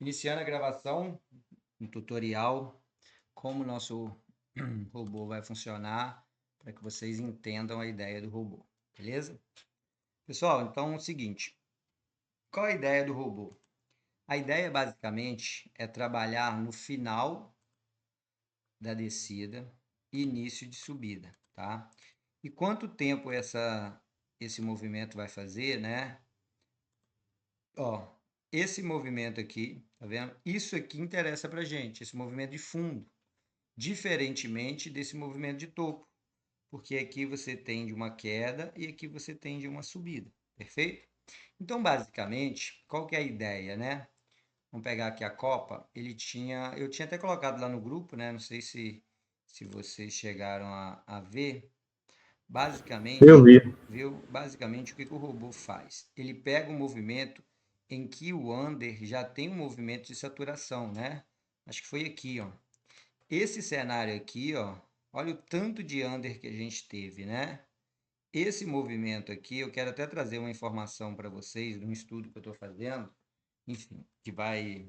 Iniciando a gravação, um tutorial, como o nosso robô vai funcionar, para que vocês entendam a ideia do robô, beleza? Pessoal, então é o seguinte, qual a ideia do robô? A ideia basicamente é trabalhar no final da descida e início de subida, tá? E quanto tempo esse movimento vai fazer, né? Ó, esse movimento aqui, tá vendo? Isso aqui interessa pra gente, esse movimento de fundo. Diferentemente desse movimento de topo, porque aqui você tem de uma queda e aqui você tem de uma subida, perfeito? Então, basicamente, qual que é a ideia, né? Vamos pegar aqui a Copa, eu tinha até colocado lá no grupo, né? Não sei se vocês chegaram a ver. Eu Basicamente, vi. viu? Basicamente, o que que o robô faz? Ele pega um movimento em que o under já tem um movimento de saturação, né? Acho que foi aqui, ó. Esse cenário aqui, ó, olha o tanto de under que a gente teve, né? Esse movimento aqui, eu quero até trazer uma informação para vocês de um estudo que eu estou fazendo, enfim, que vai,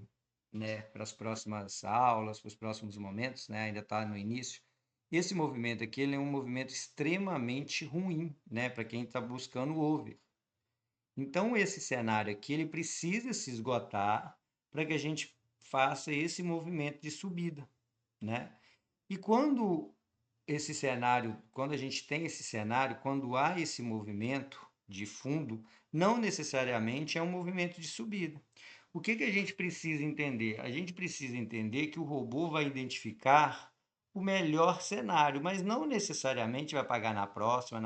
né, para as próximas aulas, para os próximos momentos, né? Ainda está no início. Esse movimento aqui, ele é um movimento extremamente ruim, né, para quem está buscando o over. Então, esse cenário aqui, ele precisa se esgotar para que a gente faça esse movimento de subida, né? E quando a gente tem esse cenário, quando há esse movimento de fundo, não necessariamente é um movimento de subida. O que que a gente precisa entender? A gente precisa entender que o robô vai identificar o melhor cenário, mas não necessariamente vai pagar na próxima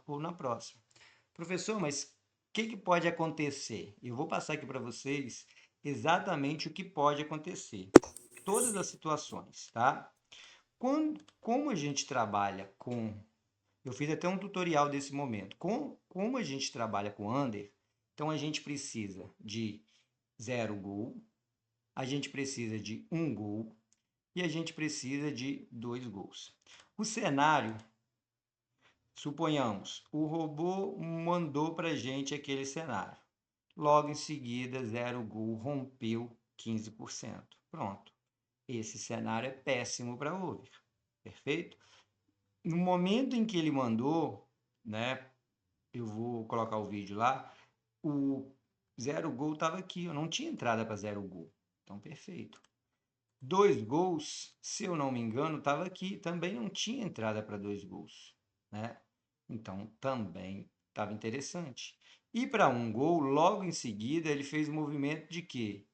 ou na próxima. Professor, mas o que que pode acontecer? Eu vou passar aqui para vocês exatamente o que pode acontecer. Todas as situações, tá? Como a gente trabalha com. Eu fiz até um tutorial desse momento. Como a gente trabalha com under, então a gente precisa de 0 gol, a gente precisa de 1 gol e a gente precisa de 2 gols. O cenário, suponhamos, o robô mandou para a gente aquele cenário. Logo em seguida, 0 gol, rompeu 15%. Pronto. Esse cenário é péssimo para over. Perfeito? No momento em que ele mandou, né? Eu vou colocar o vídeo lá. O 0 gol estava aqui, eu não tinha entrada para 0 gol. Então, perfeito. 2 gols, se eu não me engano, estava aqui. Também não tinha entrada para 2 gols, né? Então, também estava interessante. E para 1 gol, logo em seguida, ele fez o movimento de quê?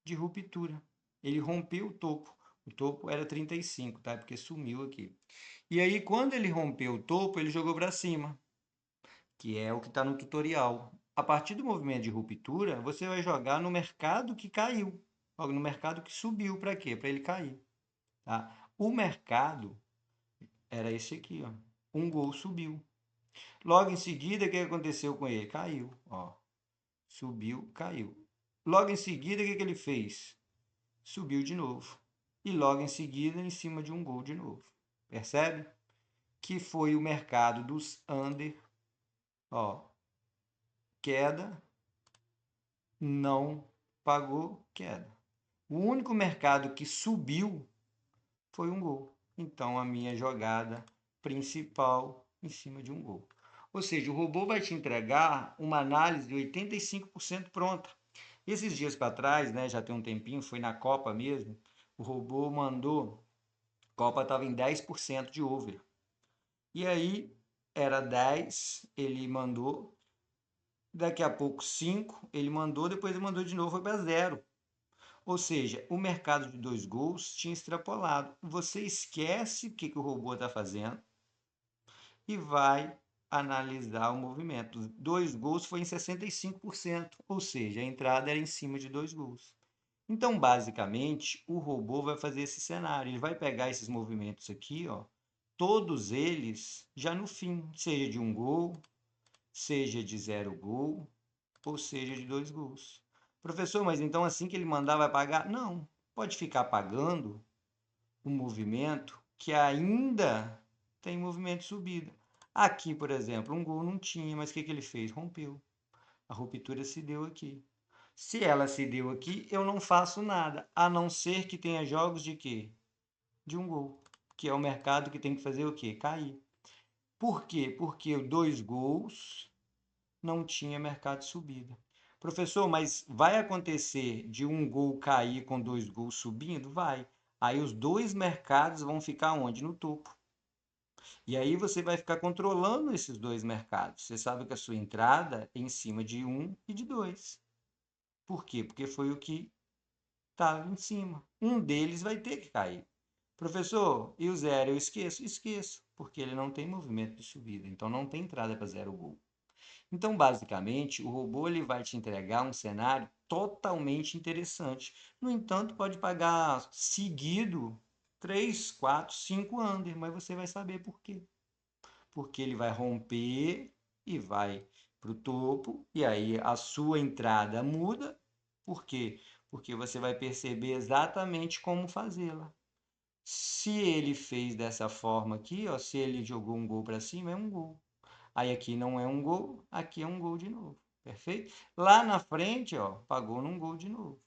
De ruptura. Ele rompeu o topo. O topo era 35, tá? Porque sumiu aqui. E aí, quando ele rompeu o topo, ele jogou para cima, que é o que está no tutorial. A partir do movimento de ruptura, você vai jogar no mercado que caiu, no mercado que subiu. Para quê? Para ele cair. Tá? O mercado era esse aqui, ó. 1 gol subiu. Logo em seguida, o que aconteceu com ele? Caiu, ó. Subiu, caiu. Logo em seguida, o que ele fez? Subiu de novo. E logo em seguida, em cima de 1 gol de novo. Percebe? Que foi o mercado dos under, ó, queda, não pagou, queda. O único mercado que subiu foi 1 gol. Então, a minha jogada principal em cima de 1 gol. Ou seja, o robô vai te entregar uma análise de 85% pronta. Esses dias para trás, né, já tem um tempinho, foi na Copa mesmo, o robô mandou, a Copa estava em 10% de over. E aí, era 10, ele mandou, daqui a pouco 5, ele mandou, depois ele mandou de novo, foi para 0. Ou seja, o mercado de 2 gols tinha extrapolado. Você esquece o que o robô está fazendo e vai analisar o movimento. 2 gols foi em 65%, ou seja, a entrada era em cima de 2 gols. Então, basicamente, o robô vai fazer esse cenário. Ele vai pegar esses movimentos aqui, ó, todos eles já no fim, seja de 1 gol, seja de 0 gol, ou seja de 2 gols. Professor, mas então assim que ele mandar vai pagar? Não, pode ficar pagando o movimento que ainda tem movimento de subida. Aqui, por exemplo, 1 gol não tinha, mas o que ele fez? Rompeu. A ruptura se deu aqui. Se ela se deu aqui, eu não faço nada, a não ser que tenha jogos de quê? De um gol, que é o mercado que tem que fazer o quê? Cair. Por quê? Porque 2 gols não tinha mercado de subida. Professor, mas vai acontecer de um gol cair com 2 gols subindo? Vai. Aí os dois mercados vão ficar onde? No topo. E aí você vai ficar controlando esses dois mercados. Você sabe que a sua entrada é em cima de um e de dois. Por quê? Porque foi o que estava em cima. Um deles vai ter que cair. Professor, e o zero eu esqueço? Esqueço, porque ele não tem movimento de subida, então não tem entrada para 0 gol. Então, basicamente, o robô ele vai te entregar um cenário totalmente interessante. No entanto, pode pagar seguido 3, 4, 5 under, mas você vai saber por quê. Porque ele vai romper e vai para o topo, e aí a sua entrada muda. Por quê? Porque você vai perceber exatamente como fazê-la. Se ele fez dessa forma aqui, ó, se ele jogou um gol para cima, é um gol. Aí aqui não é um gol, aqui é um gol de novo. Perfeito? Lá na frente, ó, pagou num gol de novo.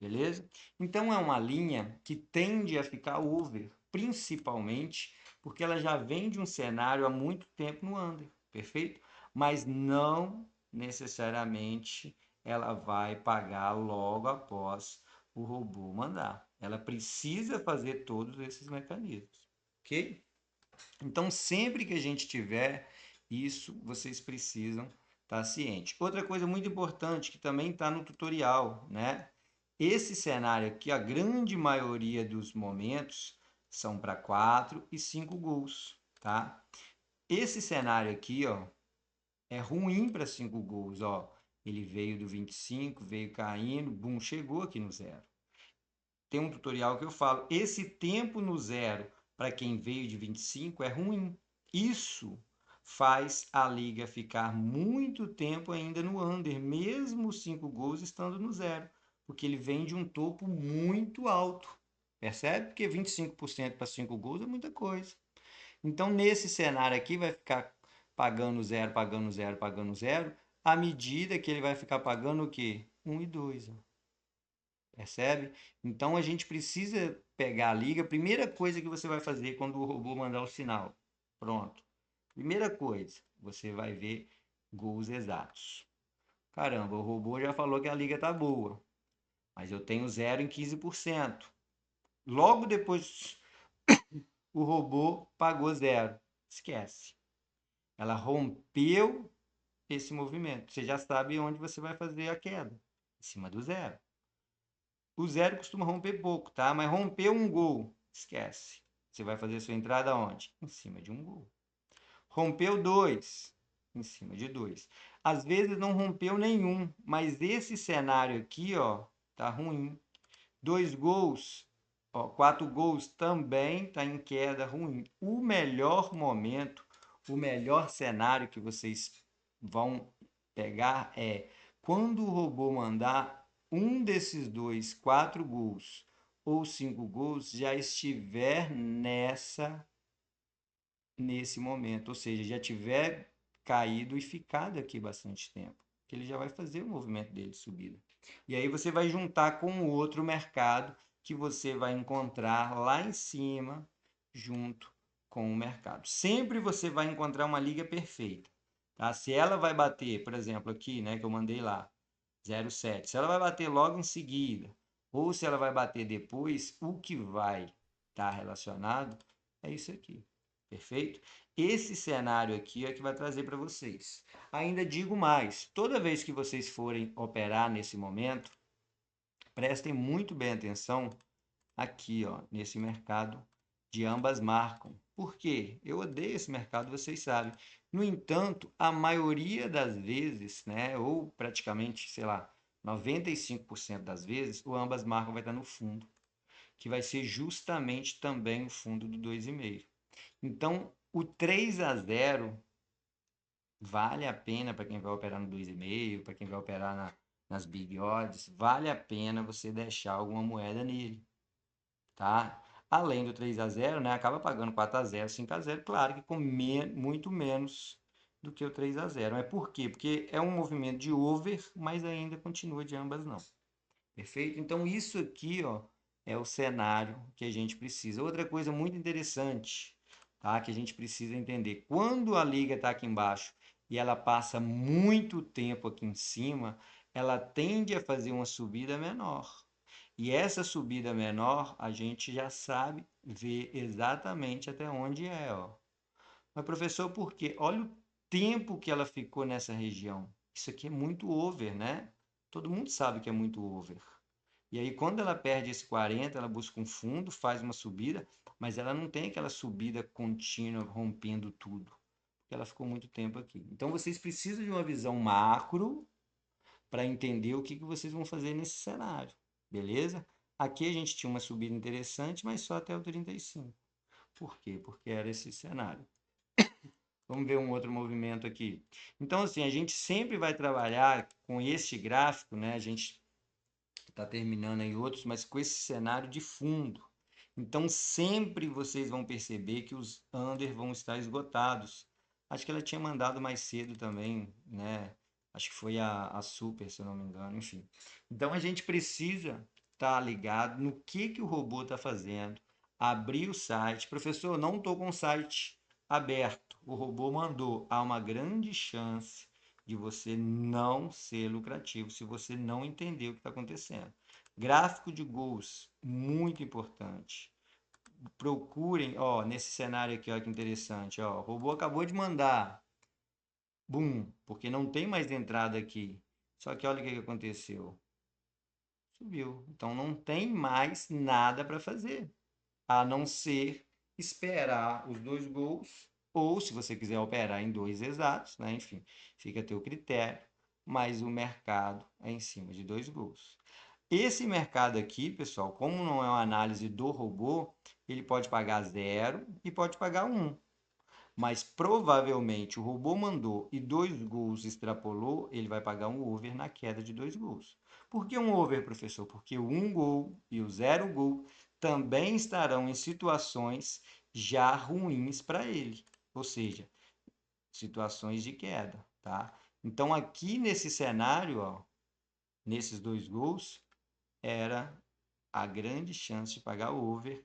Beleza? Então é uma linha que tende a ficar over, principalmente porque ela já vem de um cenário há muito tempo no under. Perfeito? Mas não necessariamente ela vai pagar logo após o robô mandar. Ela precisa fazer todos esses mecanismos. Ok? Então, sempre que a gente tiver isso, vocês precisam estar cientes. Outra coisa muito importante que também está no tutorial, né? Esse cenário aqui, a grande maioria dos momentos são para 4 e 5 gols, tá? Esse cenário aqui, ó, é ruim para 5 gols, ó. Ele veio do 25, veio caindo, bum, chegou aqui no zero. Tem um tutorial que eu falo, esse tempo no zero para quem veio de 25 é ruim. Isso faz a liga ficar muito tempo ainda no under, mesmo os 5 gols estando no zero, porque ele vem de um topo muito alto. Percebe? Porque 25% para 5 gols é muita coisa. Então, nesse cenário aqui, vai ficar pagando zero, pagando zero, pagando zero, à medida que ele vai ficar pagando o quê? 1 e 2. Percebe? Então a gente precisa pegar a liga. Primeira coisa que você vai fazer quando o robô mandar o sinal. Pronto. Primeira coisa, você vai ver gols exatos. Caramba, o robô já falou que a liga tá boa, mas eu tenho 0 em 15%. Logo depois o robô pagou zero. Esquece. Ela rompeu esse movimento. Você já sabe onde você vai fazer a queda. Em cima do zero. O zero costuma romper pouco, tá? Mas rompeu um gol, esquece. Você vai fazer sua entrada onde? Em cima de um gol. Rompeu dois, em cima de dois. Às vezes não rompeu nenhum, mas esse cenário aqui, ó, tá ruim. 2 gols, ó, 4 gols também tá em queda ruim. O melhor momento, o melhor cenário que vocês vão pegar é quando o robô mandar um desses dois, 4 gols ou 5 gols, já estiver nesse momento, ou seja, já tiver caído e ficado aqui bastante tempo, que ele já vai fazer o movimento dele de subida. E aí você vai juntar com o outro mercado que você vai encontrar lá em cima, junto com o mercado. Sempre você vai encontrar uma liga perfeita. Tá? Se ela vai bater, por exemplo, aqui, né, que eu mandei lá, 0,7. Se ela vai bater logo em seguida, ou se ela vai bater depois, o que vai estar relacionado é isso aqui. Perfeito? Esse cenário aqui é que vai trazer para vocês. Ainda digo mais, toda vez que vocês forem operar nesse momento, prestem muito bem atenção aqui, ó, nesse mercado de ambas marcam. Por quê? Eu odeio esse mercado, vocês sabem. No entanto, a maioria das vezes, né, ou praticamente, sei lá, 95% das vezes, o ambas marcam vai estar no fundo, que vai ser justamente também o fundo do 2,5. Então, o 3-0 vale a pena para quem vai operar no 2,5, para quem vai operar nas big odds, vale a pena você deixar alguma moeda nele, tá? Além do 3-0, né, acaba pagando 4-0, 5-0, claro que com muito menos do que o 3-0. Mas por quê? Porque é um movimento de over, mas ainda continua de ambas não. Perfeito? Então, isso aqui, ó, é o cenário que a gente precisa. Outra coisa muito interessante, tá? Que a gente precisa entender. Quando a liga está aqui embaixo e ela passa muito tempo aqui em cima, ela tende a fazer uma subida menor. E essa subida menor, a gente já sabe ver exatamente até onde é, ó. Mas, professor, por quê? Olha o tempo que ela ficou nessa região. Isso aqui é muito over, né? Todo mundo sabe que é muito over. E aí, quando ela perde esse 40, ela busca um fundo, faz uma subida, mas ela não tem aquela subida contínua, rompendo tudo, porque ela ficou muito tempo aqui. Então, vocês precisam de uma visão macro para entender o que vocês vão fazer nesse cenário, beleza? Aqui a gente tinha uma subida interessante, mas só até o 35. Por quê? Porque era esse cenário. Vamos ver um outro movimento aqui. Então, assim, a gente sempre vai trabalhar com este gráfico, né? A gente está terminando aí outros, mas com esse cenário de fundo. Então, sempre vocês vão perceber que os under vão estar esgotados. Acho que ela tinha mandado mais cedo também, né? Acho que foi a Super, se eu não me engano, enfim. Então, a gente precisa estar ligado no que o robô está fazendo, abrir o site. Professor, não estou com o site aberto. O robô mandou. Há uma grande chance de você não ser lucrativo se você não entender o que está acontecendo. Gráfico de gols, muito importante. Procurem, ó, nesse cenário aqui, ó, que interessante, ó, o robô acabou de mandar, bum, porque não tem mais entrada aqui. Só que olha o que aconteceu. Subiu. Então não tem mais nada para fazer, a não ser esperar os dois gols, ou se você quiser operar em dois exatos, né? Enfim, fica a teu critério, mas o mercado é em cima de dois gols. Esse mercado aqui, pessoal, como não é uma análise do robô, ele pode pagar 0 e pode pagar 1. Mas provavelmente o robô mandou e 2 gols extrapolou, ele vai pagar um over na queda de 2 gols. Por que um over, professor? Porque o 1 gol e o 0 gol também estarão em situações já ruins para ele, ou seja, situações de queda, tá? Então aqui nesse cenário, ó, nesses 2 gols, era a grande chance de pagar over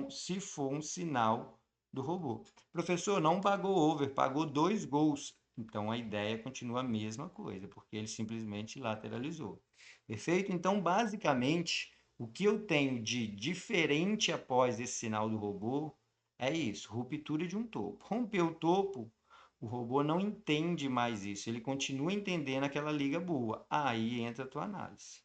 se for um sinal do robô. Professor, não pagou over, pagou 2 gols. Então a ideia continua a mesma coisa, porque ele simplesmente lateralizou. Perfeito? Então, basicamente, o que eu tenho de diferente após esse sinal do robô é isso: ruptura de um topo. Rompeu o topo, o robô não entende mais isso, ele continua entendendo aquela liga boa. Aí entra a tua análise.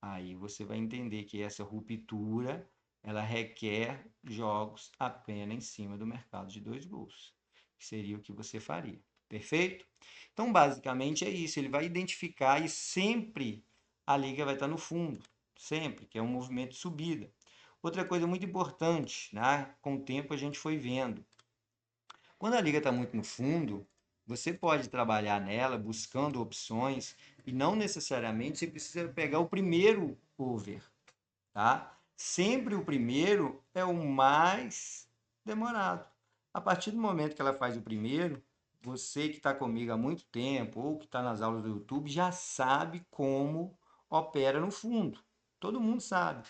Aí você vai entender que essa ruptura ela requer jogos apenas em cima do mercado de 2 gols, que seria o que você faria. Perfeito? Então, basicamente é isso. Ele vai identificar e sempre a liga vai estar no fundo, sempre, que é um movimento de subida. Outra coisa muito importante, né? Com o tempo a gente foi vendo. Quando a liga está muito no fundo, você pode trabalhar nela buscando opções e não necessariamente você precisa pegar o primeiro over, tá? Sempre o primeiro é o mais demorado. A partir do momento que ela faz o primeiro, você que está comigo há muito tempo ou que está nas aulas do YouTube já sabe como opera no fundo. Todo mundo sabe.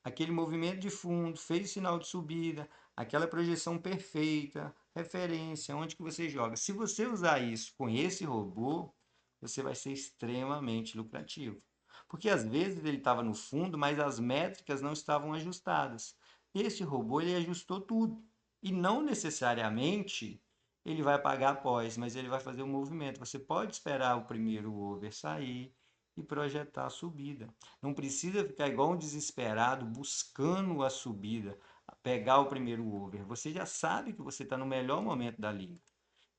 Aquele movimento de fundo, fez o sinal de subida, aquela projeção perfeita, referência, onde que você joga. Se você usar isso com esse robô, você vai ser extremamente lucrativo. Porque às vezes ele estava no fundo, mas as métricas não estavam ajustadas. Este robô ele ajustou tudo. E não necessariamente ele vai pagar após, mas ele vai fazer o movimento. Você pode esperar o primeiro over sair e projetar a subida. Não precisa ficar igual um desesperado buscando a subida, pegar o primeiro over. Você já sabe que você está no melhor momento da liga.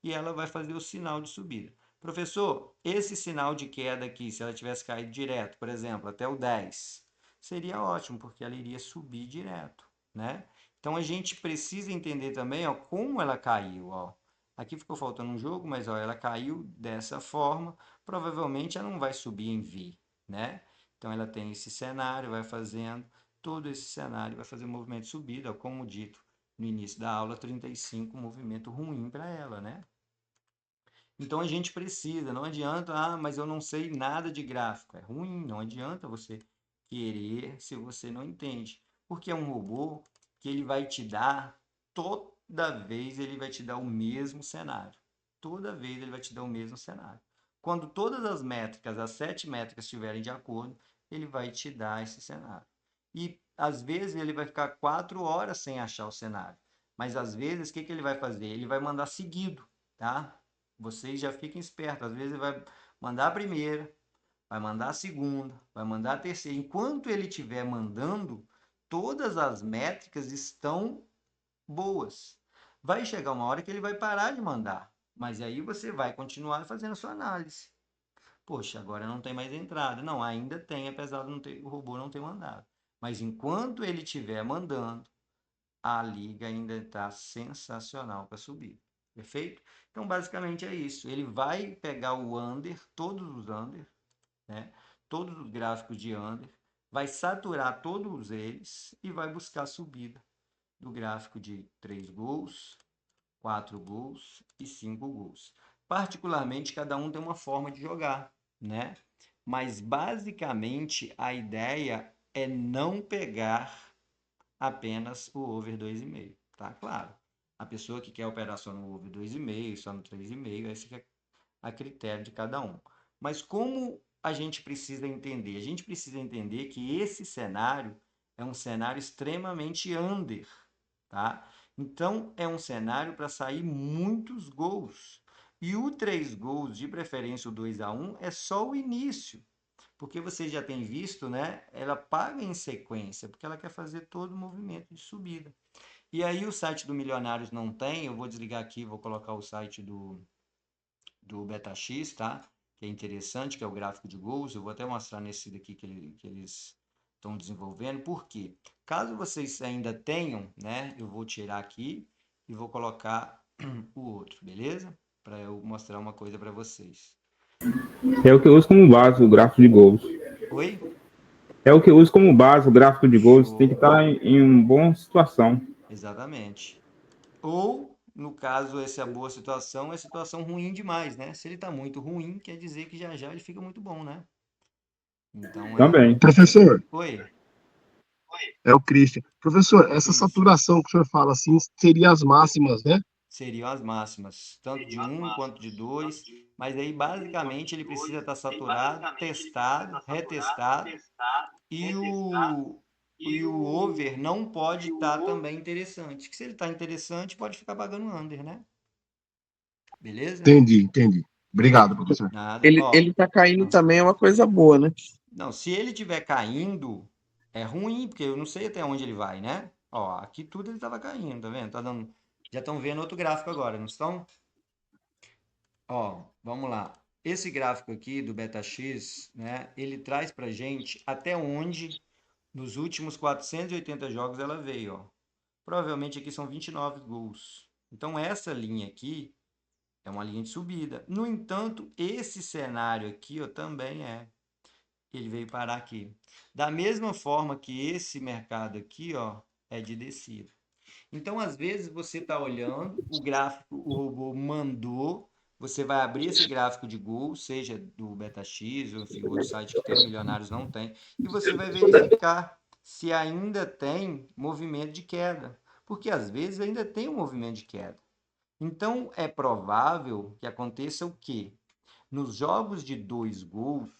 E ela vai fazer o sinal de subida. Professor, esse sinal de queda aqui, se ela tivesse caído direto, por exemplo, até o 10, seria ótimo, porque ela iria subir direto, né? Então a gente precisa entender também, ó, como ela caiu, ó. Aqui ficou faltando um jogo, mas ó, ela caiu dessa forma, provavelmente ela não vai subir em V, né? Então ela tem esse cenário, vai fazendo todo esse cenário, vai fazer um movimento de subida, ó, como dito no início da aula, 35, movimento ruim para ela, né? Então a gente precisa, não adianta, mas eu não sei nada de gráfico. É ruim, não adianta você querer se você não entende. Porque é um robô que ele vai te dar, toda vez ele vai te dar o mesmo cenário. Toda vez ele vai te dar o mesmo cenário. Quando todas as métricas, as 7 métricas estiverem de acordo, ele vai te dar esse cenário. E às vezes ele vai ficar 4 horas sem achar o cenário. Mas às vezes, o que ele vai fazer? Ele vai mandar seguido, tá? Vocês já fiquem espertos. Às vezes ele vai mandar a primeira, vai mandar a segunda, vai mandar a terceira. Enquanto ele estiver mandando, todas as métricas estão boas. Vai chegar uma hora que ele vai parar de mandar, mas aí você vai continuar fazendo a sua análise. Poxa, agora não tem mais entrada. Não, ainda tem, apesar de não ter, o robô não ter mandado. Mas enquanto ele estiver mandando, a liga ainda está sensacional para subir. Perfeito? Então, basicamente é isso. Ele vai pegar o under, todos os under, né? Todos os gráficos de under, vai saturar todos eles e vai buscar a subida do gráfico de 3 gols, 4 gols e 5 gols. Particularmente, cada um tem uma forma de jogar, né? Mas basicamente a ideia é não pegar apenas o over 2,5, tá? Claro. A pessoa que quer operar só no over 2,5, só no 3,5, aí fica a critério de cada um. Mas como a gente precisa entender? A gente precisa entender que esse cenário é um cenário extremamente under, tá? Então é um cenário para sair muitos gols. E o 3 gols, de preferência o 2-1, é só o início. Porque você já tem visto, né? Ela paga em sequência, porque ela quer fazer todo o movimento de subida. E aí o site do Milionários não tem, eu vou desligar aqui, vou colocar o site do BetaX, tá? Que é interessante, que é o gráfico de gols. Eu vou até mostrar nesse daqui que eles estão desenvolvendo. Por quê? Caso vocês ainda tenham, né? Eu vou tirar aqui e vou colocar o outro, beleza? Para eu mostrar uma coisa para vocês. É o que eu uso como base o gráfico de gols. Oi? É o que eu uso como base o gráfico de gols. Tem que Show. estar em uma boa situação. Exatamente. Ou, no caso, essa é a boa situação, é situação ruim demais, né? Se ele está muito ruim, quer dizer que já já ele fica muito bom, né? Então Também. Professor, Oi, é o Christian. Professor, essa isso. saturação que o senhor fala assim seria as máximas, né? Seriam as máximas, tanto de um quanto de dois, mas aí basicamente ele precisa estar saturado, testado, retestado, e o over não pode estar também interessante. Que se ele está interessante, pode ficar pagando under, né? Beleza? Entendi, entendi. Obrigado, professor. Nada. Ele Ó, tá caindo ah, também, é uma coisa boa, né? não, se ele estiver caindo, é ruim, porque eu não sei até onde ele vai, né? Ó, aqui tudo ele estava caindo, tá vendo? Tá dando, já estão vendo outro gráfico agora, não estão? Ó, vamos lá. Esse gráfico aqui do BetaX, né, ele traz pra gente até onde nos últimos 480 jogos ela veio, ó. Provavelmente aqui são 29 gols. Então essa linha aqui é uma linha de subida. No entanto, esse cenário aqui, ó, também é. Ele veio parar aqui. Da mesma forma que esse mercado aqui, ó, é de descida. Então, às vezes, você está olhando, o gráfico, o robô mandou, você vai abrir esse gráfico de gol, seja do BetaX, ou enfim, outro site que tem, o Milionários não tem, e você vai verificar se ainda tem movimento de queda. Porque às vezes ainda tem um movimento de queda. Então, é provável que aconteça o quê? Nos jogos de 2 gols,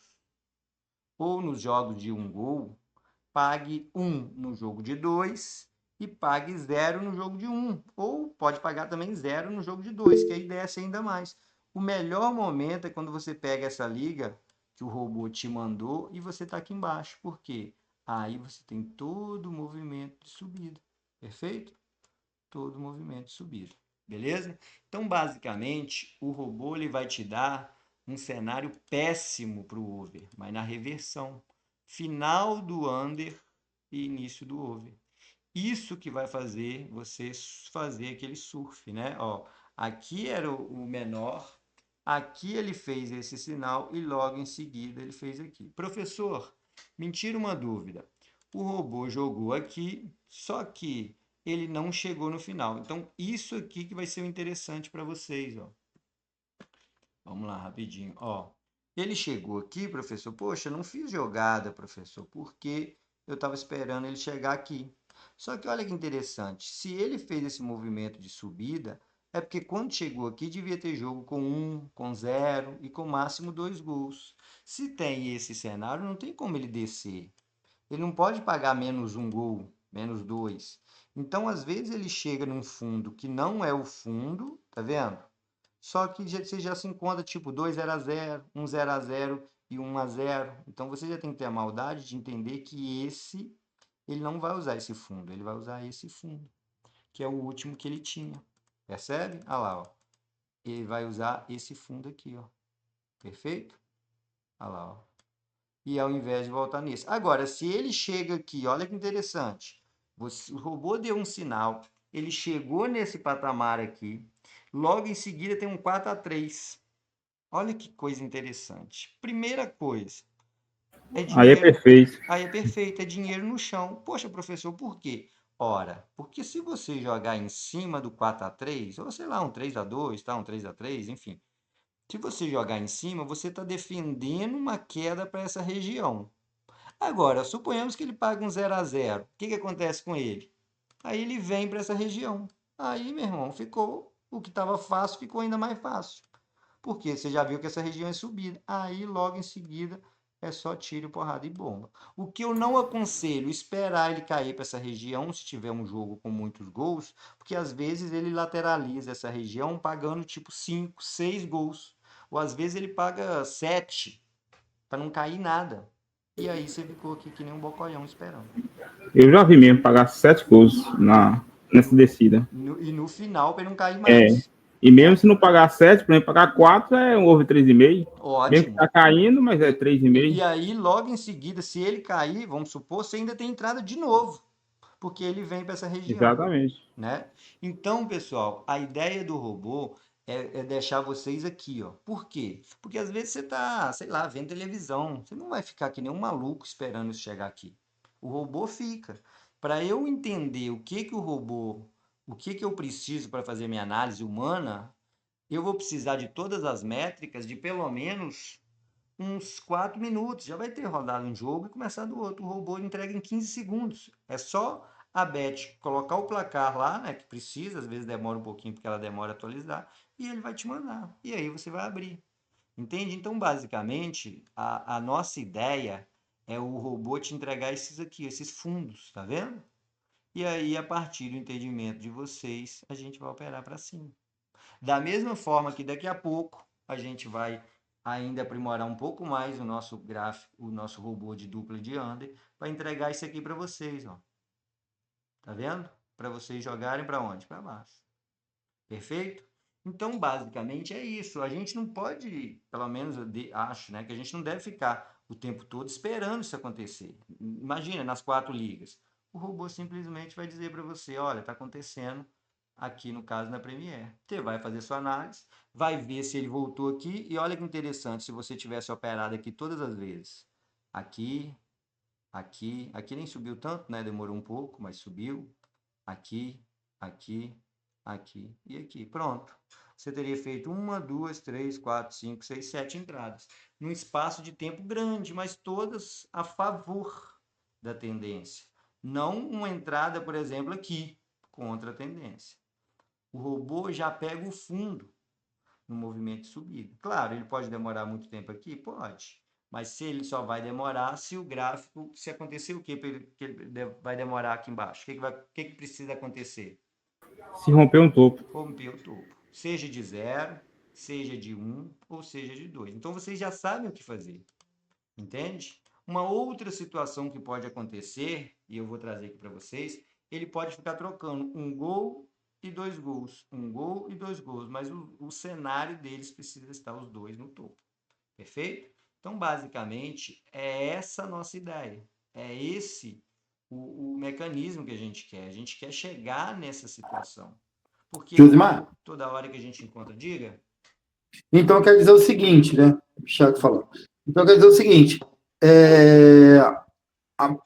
ou nos jogos de 1 gol, pague 1 no jogo de 2 e pague 0 no jogo de 1. Ou pode pagar também 0 no jogo de 2, que aí desce ainda mais. O melhor momento é quando você pega essa liga que o robô te mandou e você está aqui embaixo. Por quê? Aí você tem todo o movimento de subida. Perfeito? Todo o movimento de subida. Beleza? Então, basicamente, o robô ele vai te dar um cenário péssimo para o over, mas na reversão. Final do under e início do over. Isso que vai fazer você fazer aquele surf, né? Ó, aqui era o menor, aqui ele fez esse sinal e logo em seguida ele fez aqui. Professor, me tira uma dúvida. O robô jogou aqui, só que ele não chegou no final. Então, isso aqui que vai ser o interessante para vocês, ó. Vamos lá, rapidinho. Ó, ele chegou aqui, professor. Poxa, não fiz jogada, professor, porque eu estava esperando ele chegar aqui. Só que olha que interessante. Se ele fez esse movimento de subida, é porque quando chegou aqui devia ter jogo com 1, com 0 e com máximo 2 gols. Se tem esse cenário, não tem como ele descer. Ele não pode pagar menos 1 gol, menos 2. Então, às vezes, ele chega num fundo que não é o fundo, tá vendo? Só que você já se encontra tipo 2-0-0, 1-0-0 e 1-0. Então você já tem que ter a maldade de entender que ele não vai usar esse fundo, ele vai usar esse fundo, que é o último que ele tinha. Percebe? Olha lá, ó. Ele vai usar esse fundo aqui, ó. Perfeito? Olha lá, ó. E ao invés de voltar nesse. Agora, se ele chega aqui, olha que interessante. O robô deu um sinal, ele chegou nesse patamar aqui, logo em seguida tem um 4-3. Olha que coisa interessante. Primeira coisa, é Aí é dinheiro. perfeito. Aí é perfeito, é dinheiro no chão. Poxa, professor, por quê? Ora, porque se você jogar em cima do 4-3, ou sei lá, um 3-2, tá? Um 3-3, enfim. Se você jogar em cima, você está defendendo uma queda para essa região. Agora, suponhamos que ele paga um 0-0. O que acontece com ele? Aí ele vem para essa região. Aí, meu irmão, ficou o que estava fácil, ficou ainda mais fácil. Porque você já viu que essa região é subida. Aí, logo em seguida, é só tiro, porrada e bomba. O que eu não aconselho, esperar ele cair para essa região, se tiver um jogo com muitos gols, porque às vezes ele lateraliza essa região pagando tipo 5, 6 gols. Ou às vezes ele paga 7 para não cair nada. E aí você ficou aqui que nem um bocolhão esperando. Eu já vi mesmo pagar 7 gols nessa descida. E no final, para não cair É. mais. E mesmo se não pagar 7, por exemplo, pagar 4 é um over 3,5. Mesmo que Ótimo. tá caindo, mas é E 3,5. aí, logo em seguida, se ele cair, vamos supor, você ainda tem entrada de novo, porque ele vem para essa região, Exatamente. né? Então, pessoal, a ideia do robô é deixar vocês aqui, ó. Por quê? Porque às vezes você tá, sei lá, vendo televisão, você não vai ficar que nem um maluco esperando isso chegar aqui. O robô fica. Para eu entender o que eu preciso para fazer minha análise humana, eu vou precisar de todas as métricas de pelo menos uns 4 minutos. Já vai ter rodado um jogo e começado o outro. O robô entrega em 15 segundos. É só a Beth colocar o placar lá, né, que precisa, às vezes demora um pouquinho porque ela demora a atualizar, e ele vai te mandar. E aí você vai abrir. Entende? Então, basicamente, a nossa ideia é o robô te entregar esses aqui, esses fundos, tá vendo? E aí, a partir do entendimento de vocês, a gente vai operar para cima. Da mesma forma que daqui a pouco a gente vai ainda aprimorar um pouco mais o nosso gráfico, o nosso robô de dupla de under, para entregar isso aqui para vocês, ó. Tá vendo? Para vocês jogarem para onde? Para baixo. Perfeito? Então, basicamente é isso. A gente não pode, pelo menos eu acho, né, que a gente não deve ficar o tempo todo esperando isso acontecer. Imagina, nas 4 ligas. O robô simplesmente vai dizer para você, olha, está acontecendo aqui no caso na Premiere. Você vai fazer sua análise, vai ver se ele voltou aqui e olha que interessante, se você tivesse operado aqui todas as vezes. Aqui, aqui nem subiu tanto, né? Demorou um pouco, mas subiu. Aqui, aqui, aqui e aqui. Pronto. Você teria feito 1, 2, 3, 4, 5, 6, 7 entradas. Num espaço de tempo grande, mas todas a favor da tendência. Não uma entrada, por exemplo, aqui, contra a tendência. O robô já pega o fundo no movimento de subida. Claro, ele pode demorar muito tempo aqui? Pode. Mas se ele só vai demorar se o gráfico, se acontecer o quê? Que ele vai demorar aqui embaixo? O que precisa acontecer? Se romper um topo. Romper o topo. Seja de 0, seja de 1 ou seja de 2. Então vocês já sabem o que fazer. Entende? Uma outra situação que pode acontecer, e eu vou trazer aqui para vocês, ele pode ficar trocando um gol e 2 gols. Um gol e 2 gols. Mas o cenário deles precisa estar os dois no topo. Perfeito? Então, basicamente, é essa a nossa ideia. É esse o mecanismo que a gente quer. A gente quer chegar nessa situação. Porque Josimar, toda hora que a gente encontra, diga. então quer dizer o seguinte, né? O Thiago falou. Então quer dizer o seguinte,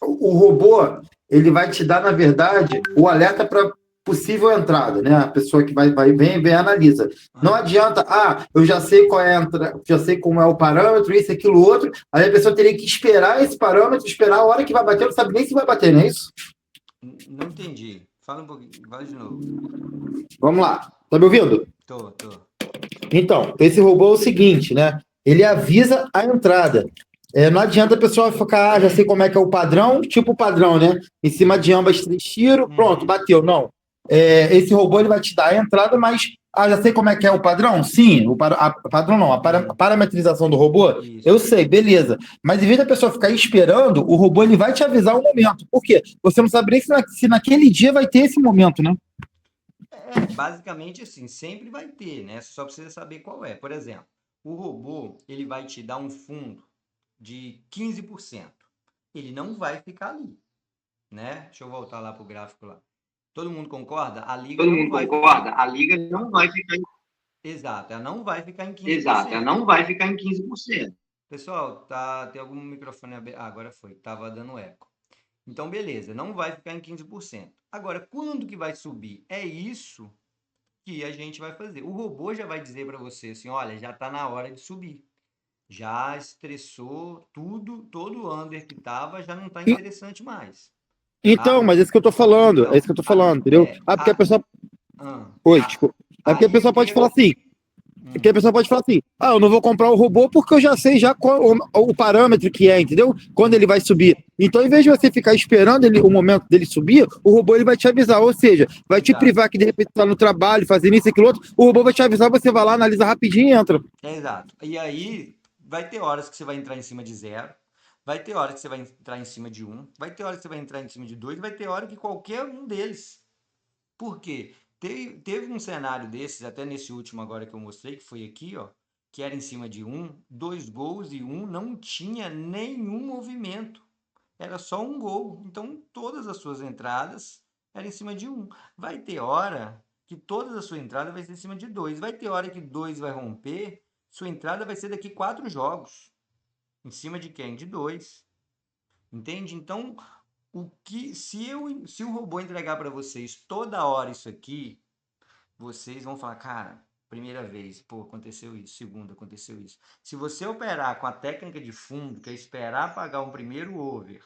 o robô, ele vai te dar, na verdade, o alerta para possível entrada, né? A pessoa que vem e analisa. Não adianta, eu já sei qual é já sei como é o parâmetro, isso, aquilo, outro, aí a pessoa teria que esperar esse parâmetro, esperar a hora que vai bater, não sabe nem se vai bater, não é isso? Não entendi. Fala um pouquinho, vai de novo. Vamos lá. Tá me ouvindo? Tô. Então, esse robô é o seguinte, né? Ele avisa a entrada. Não adianta a pessoa ficar, já sei como é que é o padrão, tipo o padrão, né? Em cima de ambas 3 tiros, pronto, bateu. Não. Esse robô ele vai te dar a entrada, mas já sei como é que é o padrão? Sim, padrão não, a parametrização do robô, Isso. eu sei, beleza. Mas em vez da pessoa ficar esperando, o robô ele vai te avisar o momento. Por quê? Você não sabe nem se naquele dia vai ter esse momento, né? Basicamente assim, sempre vai ter, né? Só precisa saber qual é. Por exemplo, o robô, ele vai te dar um fundo de 15%. Ele não vai ficar ali, né? Deixa eu voltar lá pro gráfico lá. Todo mundo concorda? A liga Todo não mundo vai concorda? ficar... A liga não vai ficar em... Exato, ela não vai ficar em 15%. Exato, ela não vai ficar em 15%. Pessoal, tem algum microfone aberto? Agora foi, tava dando eco. Então, beleza, não vai ficar em 15%. Agora, quando que vai subir? É isso que a gente vai fazer. O robô já vai dizer para você assim, olha, já está na hora de subir. Já estressou tudo, todo o under que estava já não está interessante mais. Então, mas é isso que eu tô falando, entendeu? Porque a pessoa... Oi, desculpa. Porque a pessoa pode falar assim, eu não vou comprar o robô porque eu já sei qual o parâmetro que é, entendeu? Quando ele vai subir. Então, em vez de você ficar esperando o momento dele subir, o robô ele vai te avisar, ou seja, vai te privar que de repente tá no trabalho, fazendo isso, aquilo outro, o robô vai te avisar, você vai lá, analisa rapidinho e entra. Exato. E aí, vai ter horas que você vai entrar em cima de 0, vai ter hora que você vai entrar em cima de 1, vai ter hora que você vai entrar em cima de 2, vai ter hora que qualquer um deles. Por quê? Teve um cenário desses, até nesse último agora que eu mostrei, que foi aqui, ó, que era em cima de 1, 2 gols e 1 não tinha nenhum movimento. Era só um gol. Então, todas as suas entradas eram em cima de 1. Vai ter hora que todas as suas entradas vai ser em cima de 2. Vai ter hora que 2 vai romper, sua entrada vai ser daqui 4 jogos. Em cima de quem? De 2. Entende? Então, se o robô entregar para vocês toda hora isso aqui, vocês vão falar, cara, primeira vez, pô, aconteceu isso, segunda, aconteceu isso. Se você operar com a técnica de fundo, que é esperar pagar um primeiro over,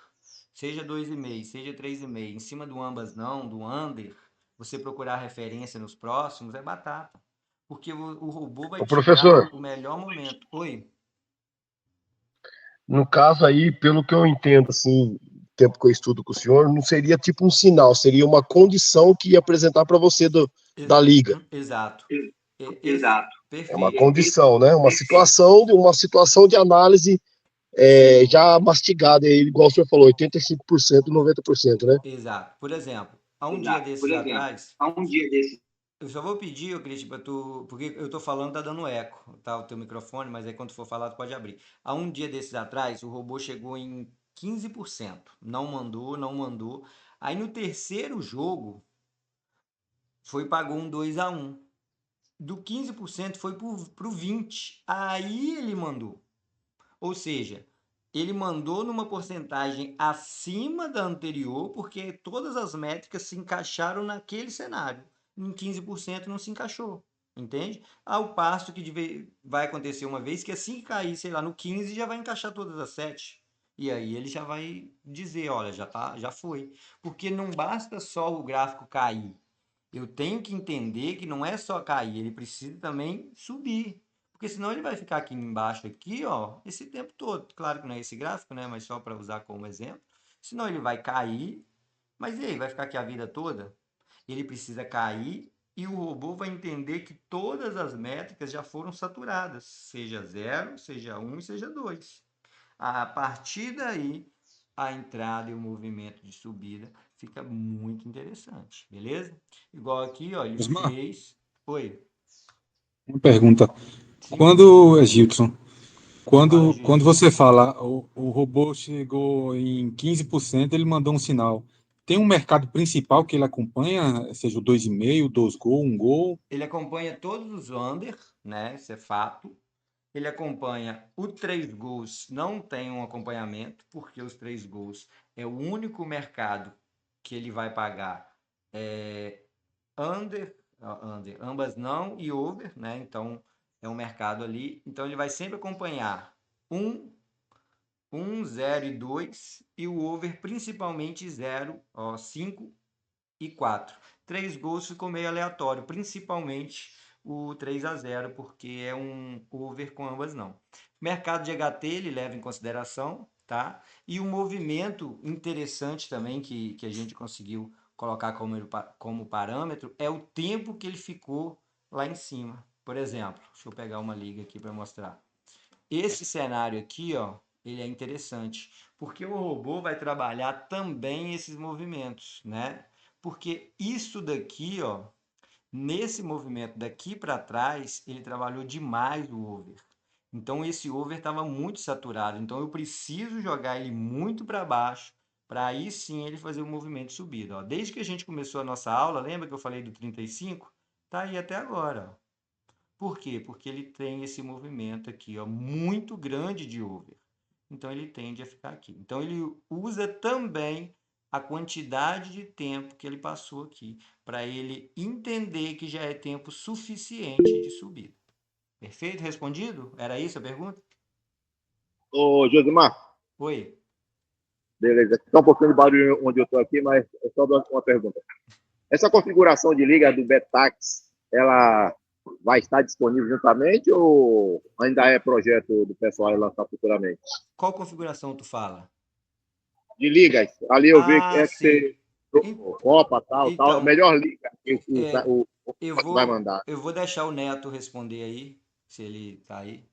seja 2,5, seja 3,5, em cima do ambas não, do under, você procurar referência nos próximos, é batata. Porque o robô vai Ô, te dar professor, o melhor momento. Oi? no caso aí, pelo que eu entendo, assim, tempo que eu estudo com o senhor, não seria tipo um sinal, seria uma condição que ia apresentar para você da liga. Exato. Exato. É uma Perfeito. condição, né? Uma situação de análise já mastigada, igual o senhor falou, 85%, 90%, né? Exato. Por exemplo, há um dia desses atrás, Há um dia desse. eu só vou pedir, ô Cristian, para tu, porque eu tô falando, tá dando eco, tá, o teu microfone, mas aí quando for falar, tu pode abrir. Há um dia desses atrás, o robô chegou em 15%. Não mandou, não mandou. Aí no terceiro jogo, pagou um 2-1. Do 15% foi pro 20%. Aí ele mandou. Ou seja, ele mandou numa porcentagem acima da anterior, porque todas as métricas se encaixaram naquele cenário. Em 15% não se encaixou, entende? Ao passo que vai acontecer uma vez que assim que cair, sei lá, no 15 já vai encaixar todas as 7. E aí ele já vai dizer, olha, já foi. Porque não basta só o gráfico cair. Eu tenho que entender que não é só cair, ele precisa também subir. Porque senão ele vai ficar aqui embaixo, aqui, ó, esse tempo todo. Claro que não é esse gráfico, né? Mas só para usar como exemplo. Senão ele vai cair, mas e aí? Vai ficar aqui a vida toda? Ele precisa cair e o robô vai entender que todas as métricas já foram saturadas, seja 0, seja 1 e seja 2. A partir daí, a entrada e o movimento de subida fica muito interessante, beleza? Igual aqui, ó, ele Osmar, fez. Oi. uma pergunta. Sim. Quando, Egilson, Fala, quando Gilson. você fala o robô chegou em 15%, ele mandou um sinal. Tem um mercado principal que ele acompanha, seja o 2,5, 2 gol, 1 gol? Ele acompanha todos os under, né? Isso é fato. Ele acompanha o 3 gols, não tem um acompanhamento, porque os 3 gols é o único mercado que ele vai pagar under, ambas não e over, né? Então é um mercado ali. Então ele vai sempre acompanhar 1, 0 e 2 e o over principalmente 0, 5 e 4. 3 gols ficou meio aleatório, principalmente o 3-0, porque é um over com ambas não. Mercado de HT ele leva em consideração, tá? E um movimento interessante também que a gente conseguiu colocar como parâmetro é o tempo que ele ficou lá em cima. Por exemplo, deixa eu pegar uma liga aqui para mostrar. Esse cenário aqui, ó, ele é interessante, porque o robô vai trabalhar também esses movimentos, né? Porque isso daqui, ó, nesse movimento daqui para trás, ele trabalhou demais o over. Então esse over estava muito saturado, então eu preciso jogar ele muito para baixo para aí sim ele fazer o movimento de subida, ó. Desde que a gente começou a nossa aula, lembra que eu falei do 35? Tá aí até agora, ó. Por quê? Porque ele tem esse movimento aqui, ó, muito grande de over. Então ele tende a ficar aqui. Então ele usa também a quantidade de tempo que ele passou aqui, para ele entender que já é tempo suficiente de subida. Perfeito? Respondido? Era isso a pergunta? Ô, Josimar. Oi. Beleza. Está um pouquinho de barulho onde eu estou aqui, mas é só uma pergunta. Essa configuração de liga do Betax, ela vai estar disponível juntamente ou ainda é projeto do pessoal lançar futuramente? Qual configuração tu fala? De ligas. Ali eu vi que é que sim. você Copa, tal, Então, melhor liga que o vai mandar. Eu vou deixar o Neto responder aí, se ele tá aí.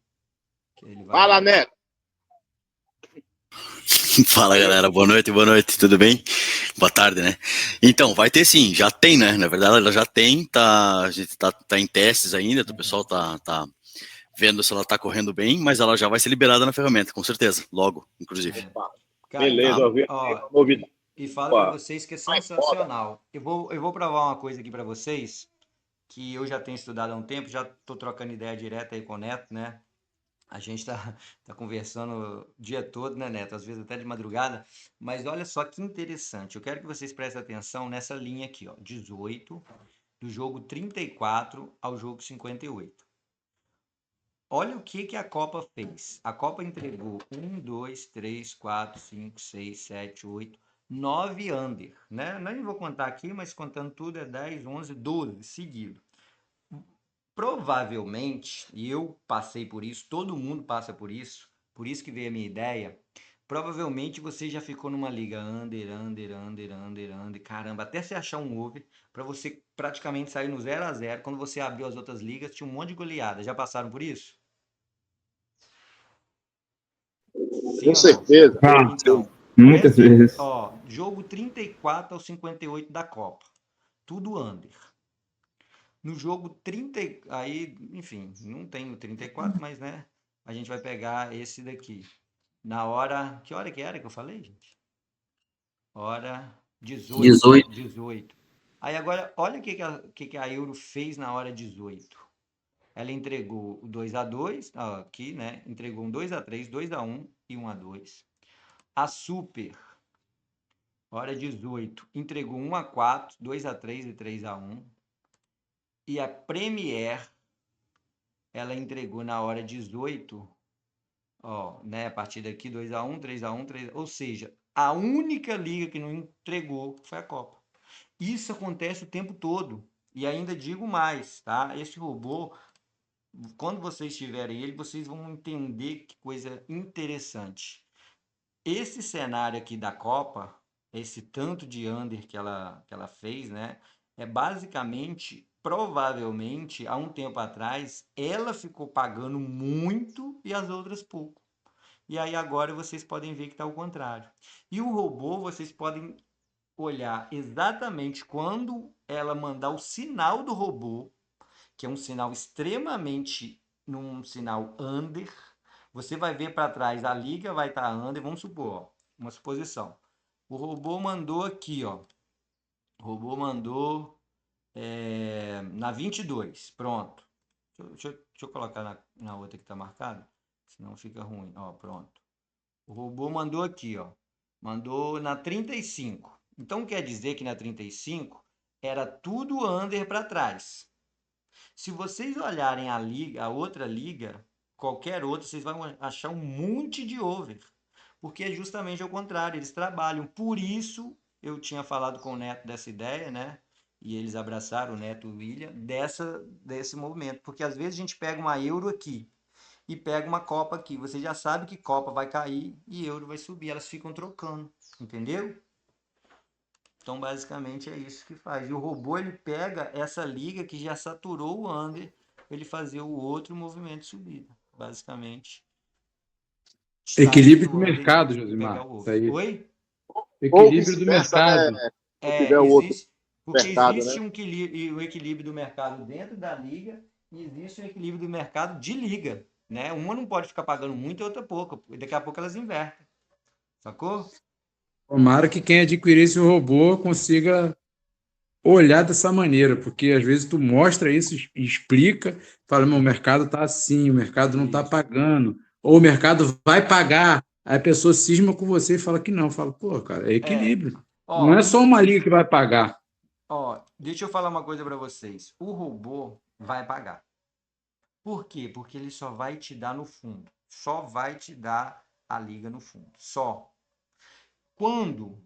Que ele vai... Fala, Neto. Fala, galera. Boa noite, tudo bem? Boa tarde, né? Então, vai ter sim, já tem, né? Na verdade, ela já tem, a gente tá em testes ainda, o pessoal tá vendo se ela tá correndo bem, mas ela já vai ser liberada na ferramenta, com certeza, logo, inclusive. Cara, beleza, então, eu vi novidade. E falo para vocês que é sensacional. Eu vou provar uma coisa aqui para vocês, que eu já tenho estudado há um tempo, já tô trocando ideia direta aí com o Neto, né? A gente tá conversando o dia todo, né, Neto? Às vezes até de madrugada. Mas olha só que interessante. Eu quero que vocês prestem atenção nessa linha aqui, ó. 18, do jogo 34 ao jogo 58. Olha o que a Copa fez. A Copa entregou 1, 2, 3, 4, 5, 6, 7, 8, 9 under, né? Nem vou contar aqui, mas contando tudo é 10, 11, 12 seguido. Provavelmente, e eu passei por isso, todo mundo passa por isso que veio a minha ideia. Provavelmente você já ficou numa liga under, caramba, até você achar um over, para você praticamente sair no 0-0. Quando você abriu as outras ligas, tinha um monte de goleada. Já passaram por isso? Sim, com certeza. Então, muitas vezes. Ó, jogo 34 ao 58 da Copa. Tudo under. No jogo 30, aí, enfim, não tem o 34, mas né, a gente vai pegar esse daqui. Na hora, que hora que era que eu falei, gente? Hora 18. 18. Aí agora, olha o que a Euro fez na hora 18. Ela entregou o 2-2, aqui, né? Entregou um 2-3, 2-1 e 1-2. A Super, hora 18, entregou 1-4, 2-3 e 3-1. E a Premier, ela entregou na hora 18, ó, né? A partir daqui, 2-1, 3-1, 3. Ou seja, a única liga que não entregou foi a Copa. Isso acontece o tempo todo. E ainda digo mais, tá? Esse robô, quando vocês tiverem ele, vocês vão entender que coisa interessante. Esse cenário aqui da Copa, esse tanto de under que ela fez, né? É basicamente, provavelmente, há um tempo atrás, ela ficou pagando muito e as outras pouco. E aí agora vocês podem ver que está ao contrário. E o robô, vocês podem olhar exatamente quando ela mandar o sinal do robô, que é um sinal extremamente num sinal under. Você vai ver para trás, a liga vai estar under, vamos supor, ó, uma suposição. O robô mandou aqui, ó. O robô mandou na 22, pronto. Deixa eu colocar na outra que está marcada, senão fica ruim. Ó, pronto. O robô mandou aqui, ó. Mandou na 35. Então quer dizer que na 35 era tudo under para trás. Se vocês olharem a outra liga, qualquer outra, vocês vão achar um monte de over. Porque é justamente ao contrário, eles trabalham. Por isso, eu tinha falado com o Neto dessa ideia, né? E eles abraçaram, o Neto e o William, desse movimento. Porque às vezes a gente pega uma euro aqui e pega uma Copa aqui. Você já sabe que Copa vai cair e euro vai subir. Elas ficam trocando, entendeu? Então, basicamente, é isso que faz. E o robô, ele pega essa liga que já saturou o under para ele fazer o outro movimento de subida. Basicamente. Equilíbrio do mercado, Josimar. Oi? Equilíbrio do mercado. Porque existe um equilíbrio do mercado dentro da liga e existe um equilíbrio do mercado de liga. Né? Uma não pode ficar pagando muito e outra pouco. E daqui a pouco elas invertem. Sacou? Tomara que quem adquirir esse robô consiga olhar dessa maneira, porque às vezes tu mostra isso, explica, fala, meu, o mercado está assim, o mercado não está pagando, ou o mercado vai pagar, aí a pessoa cisma com você e fala que não, fala, pô, cara, é equilíbrio. Não é só uma liga que vai pagar. Deixa eu falar uma coisa para vocês. O robô vai pagar. Por quê? Porque ele só vai te dar no fundo. Só vai te dar a liga no fundo. Só. Quando?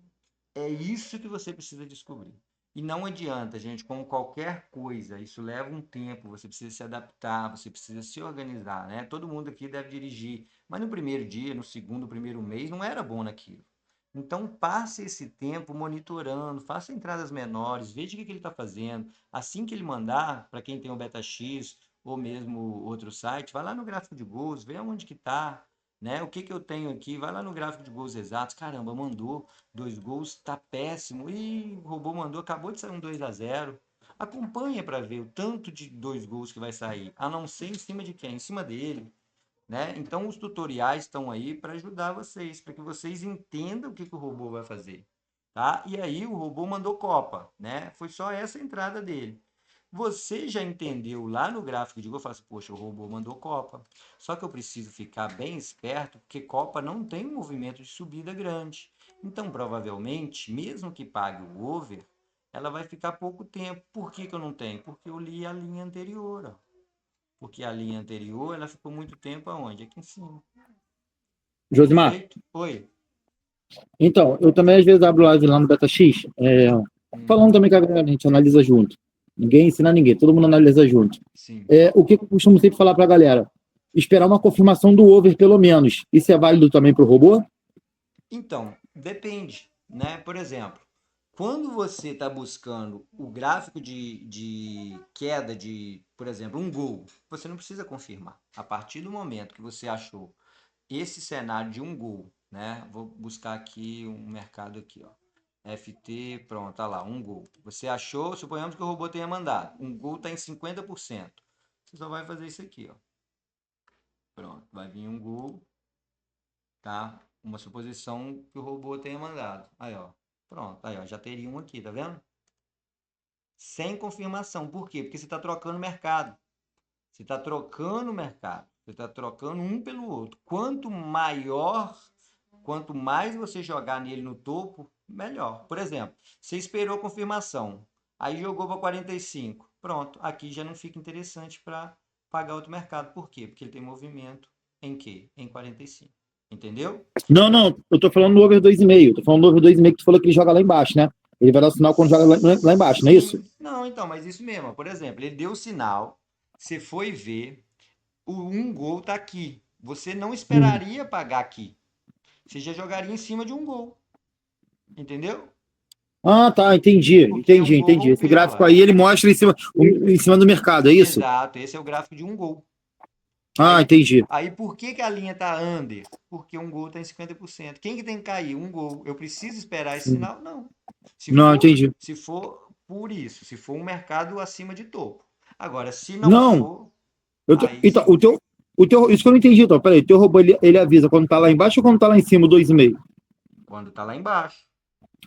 É isso que você precisa descobrir. E não adianta, gente, como qualquer coisa, isso leva um tempo, você precisa se adaptar, você precisa se organizar, né? Todo mundo aqui deve dirigir, mas no primeiro dia, no segundo, primeiro mês, não era bom naquilo. Então, passe esse tempo monitorando, faça entradas menores, veja o que ele está fazendo. Assim que ele mandar, para quem tem o BetaX ou mesmo outro site, vai lá no gráfico de gols, vê onde que está, né? O que eu tenho aqui, vai lá no gráfico de gols exatos, caramba, mandou 2 gols, tá péssimo, e o robô mandou, acabou de sair um 2-0. Acompanha para ver o tanto de 2 gols que vai sair, a não ser em cima de quem? Em cima dele, né? Então os tutoriais estão aí para ajudar vocês, para que vocês entendam o que o robô vai fazer, tá? E aí o robô mandou Copa, né? Foi só essa entrada dele. Você já entendeu lá no gráfico de gol, fala assim, poxa, o robô mandou Copa. Só que eu preciso ficar bem esperto, porque Copa não tem um movimento de subida grande. Então, provavelmente, mesmo que pague o over, ela vai ficar pouco tempo. Por que eu não tenho? Porque eu li a linha anterior. Ó. Porque a linha anterior, ela ficou muito tempo aonde? Aqui em cima. Josimar. Perfeito? Oi. Então, eu também às vezes abro live lá no BetaX, falando também que a gente analisa junto. Ninguém ensina ninguém, todo mundo analisa junto. Sim. O que eu costumo sempre falar para a galera? Esperar uma confirmação do over, pelo menos. Isso é válido também para o robô? Então, depende, né? Por exemplo, quando você está buscando o gráfico de queda de, por exemplo, um gol, você não precisa confirmar. A partir do momento que você achou esse cenário de um gol, né? Vou buscar aqui um mercado aqui, ó. FT, pronto, tá lá, um gol. Você achou, suponhamos que o robô tenha mandado. Um gol está em 50%. Você só vai fazer isso aqui, ó. Pronto, vai vir um gol, tá? Uma suposição que o robô tenha mandado. Aí, ó. Pronto, aí, ó. Já teria um aqui, tá vendo? Sem confirmação. Por quê? Porque você está trocando mercado. Você está trocando o mercado. Você está trocando um pelo outro. Quanto mais você jogar nele no topo, melhor. Por exemplo, você esperou a confirmação, aí jogou para 45. Pronto, aqui já não fica interessante para pagar outro mercado. Por quê? Porque ele tem movimento em quê? Em 45. Entendeu? Não, eu tô falando do over 2,5. Tô falando do over 2,5 que tu falou que ele joga lá embaixo, né? Ele vai dar o sinal quando joga lá embaixo, não é isso? Não, então, mas isso mesmo. Por exemplo, ele deu o sinal, você foi ver, o um gol tá aqui. Você não esperaria pagar aqui. Você já jogaria em cima de um gol. Entendeu? Ah, tá, entendi. Esse gráfico aí, ele mostra em cima do mercado, é isso? Exato, esse é o gráfico de um gol. Ah, entendi. Aí por que a linha tá under? Porque um gol tá em 50%. Quem que tem que cair? Um gol. Eu preciso esperar esse sinal? Não. Entendi. Se for por isso, se for um mercado acima de topo. Agora, se não for... Então, isso que eu não entendi, então. Peraí, o teu robô, ele avisa quando tá lá embaixo ou quando tá lá em cima, o 2,5? Quando tá lá embaixo.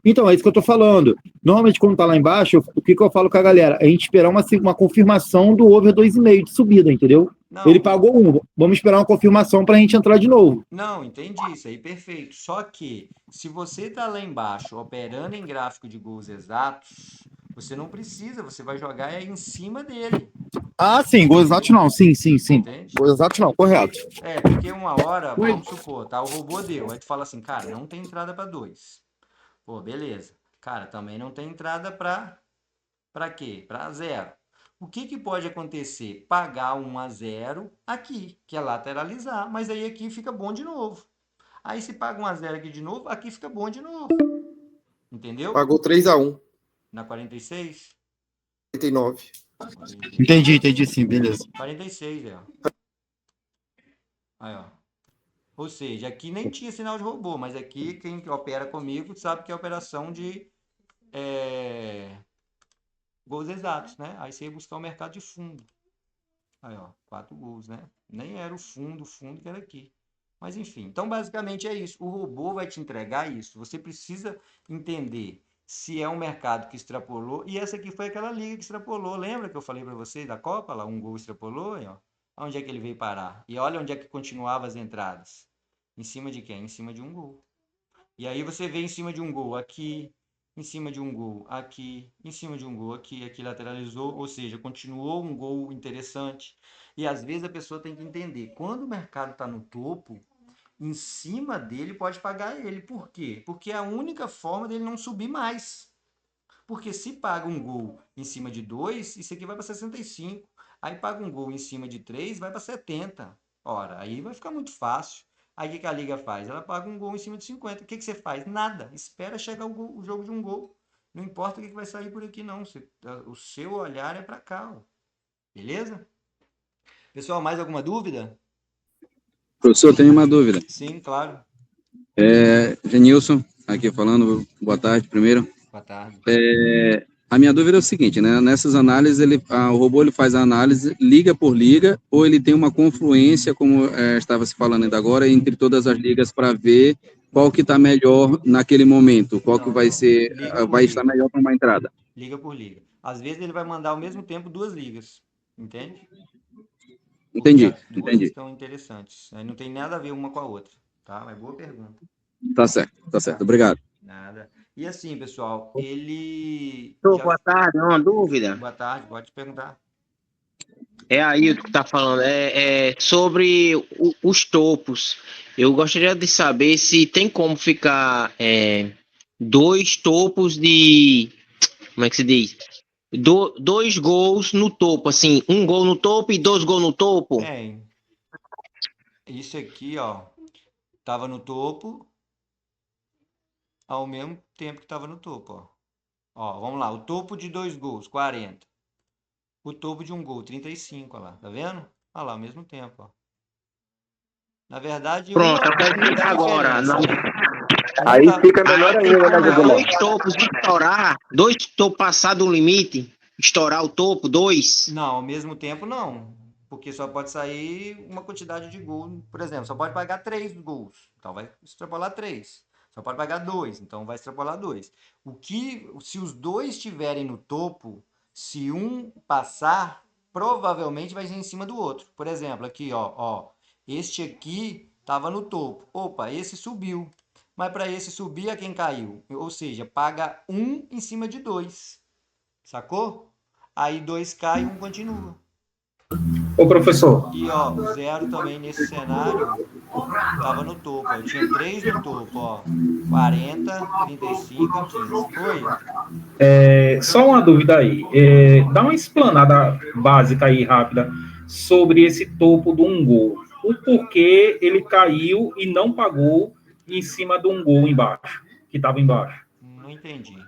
Então, é isso que eu tô falando. Normalmente, quando tá lá embaixo, o que eu falo com a galera? A gente esperar uma confirmação do over 2,5 de subida, entendeu? Não. Ele pagou 1, vamos esperar uma confirmação pra gente entrar de novo. Não, entendi isso aí, perfeito. Só que, se você tá lá embaixo operando em gráfico de gols exatos, Você não precisa, você vai jogar em cima dele. Ah, sim, gol exato não. Sim. Entende? Gol exato não, correto. Porque uma hora, vamos supor, tá? O robô deu. Aí tu fala assim, cara, não tem entrada para 2. Pô, beleza. Cara, também não tem entrada para quê? Para 0. O que pode acontecer? Pagar 1-0 aqui, que é lateralizar, mas aí aqui fica bom de novo. Aí se paga 1-0 aqui de novo, aqui fica bom de novo. Entendeu? Pagou 3-1. Na 46? 49. Entendi sim, beleza. 46, ó. Aí, ó. Ou seja, aqui nem tinha sinal de robô, mas aqui quem opera comigo sabe que é operação de gols exatos, né? Aí você ia buscar o mercado de fundo. Aí, ó, 4 gols, né? Nem era o fundo que era aqui. Mas enfim, então basicamente é isso. O robô vai te entregar isso. Você precisa entender se é um mercado que extrapolou. E essa aqui foi aquela liga que extrapolou. Lembra que eu falei para vocês da Copa? Lá, um gol extrapolou, aí, ó. Onde é que ele veio parar? E olha onde é que continuava as entradas. Em cima de quem? Em cima de um gol. E aí você vê em cima de um gol aqui, em cima de um gol aqui, em cima de um gol aqui, aqui lateralizou, ou seja, continuou um gol interessante. E às vezes a pessoa tem que entender, quando o mercado está no topo, em cima dele pode pagar ele. Por quê? Porque é a única forma dele não subir mais. Porque se paga um gol em cima de 2, isso aqui vai para 65. Aí paga um gol em cima de 3, vai para 70. Ora, aí vai ficar muito fácil. Aí o que a liga faz? Ela paga um gol em cima de 50. O que você faz? Nada. Espera chegar o jogo de um gol. Não importa o que vai sair por aqui, não. O seu olhar é para cá. Ó. Beleza? Pessoal, mais alguma dúvida? Professor, tenho uma dúvida. Sim, claro. Genilson, aqui falando, boa tarde primeiro. Boa tarde. A minha dúvida é o seguinte, né? Nessas análises, o robô ele faz a análise liga por liga, ou ele tem uma confluência, como estava se falando ainda agora, entre todas as ligas para ver qual que está melhor naquele momento, qual que vai ser, vai estar melhor para uma entrada. Liga por liga. Às vezes ele vai mandar ao mesmo tempo 2 ligas, entende? Entendi. Duas estão interessantes. Aí não tem nada a ver uma com a outra, tá? Mas boa pergunta. Tá certo. Obrigado. Nada. E assim, pessoal, ele... Boa tarde, uma dúvida. Boa tarde, pode perguntar. É aí o que está falando, sobre os topos. Eu gostaria de saber se tem como ficar 2 topos de... Como é que se diz? 2 gols no topo, assim, 1 gol no topo e 2 gols no topo? Isso aqui, ó, tava no topo ao mesmo tempo que tava no topo, ó. Ó, vamos lá, o topo de 2 gols, 40. O topo de 1 gol, 35, ó lá, tá vendo? Olha lá, ao mesmo tempo, ó. Na verdade... Pronto, eu quero explicar agora. Não. Aí fica melhor ainda, né, 2 topos estourar, 2 topos passar do limite, estourar o topo, 2? Não, ao mesmo tempo não, porque só pode sair uma quantidade de gols, por exemplo, só pode pagar 3 gols, então vai extrapolar 3. Só pode pagar 2, então vai extrapolar 2. Se os 2 estiverem no topo, se um passar, provavelmente vai ser em cima do outro. Por exemplo, aqui, ó, este aqui estava no topo. Opa, esse subiu. Mas para esse subir, é quem caiu. Ou seja, paga 1 em cima de 2. Sacou? Aí 2 cai e 1 continua. Ô, professor. E, ó, o 0 também nesse cenário tava no topo. Eu tinha 3 no topo, ó. 40, 35 e 15. Oi? Só uma dúvida aí. Dá uma explanada básica aí, rápida, sobre esse topo do 1 gol. O porquê ele caiu e não pagou em cima de 1 gol embaixo, que estava embaixo. Não entendi.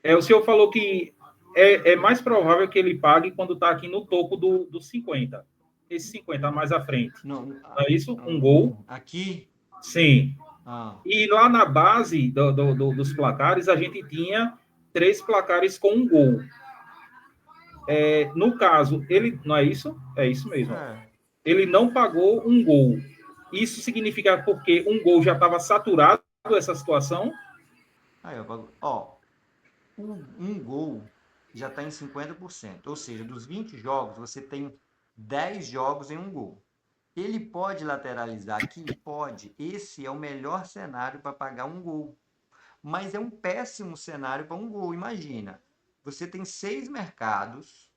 O senhor falou que é mais provável que ele pague quando está aqui no topo do 50. Esse 50 mais à frente. Não é isso? 1 gol. Aqui? Sim. E lá na base dos placares, a gente tinha 3 placares com 1 gol. No caso, ele... Não é isso? É isso mesmo. Ele não pagou 1 gol. Isso significa porque 1 gol já estava saturado essa situação? Aí, ó, um gol já está em 50%. Ou seja, dos 20 jogos, você tem 10 jogos em 1 gol. Ele pode lateralizar aqui? Pode. Esse é o melhor cenário para pagar 1 gol. Mas é um péssimo cenário para 1 gol. Imagina, você tem 6 mercados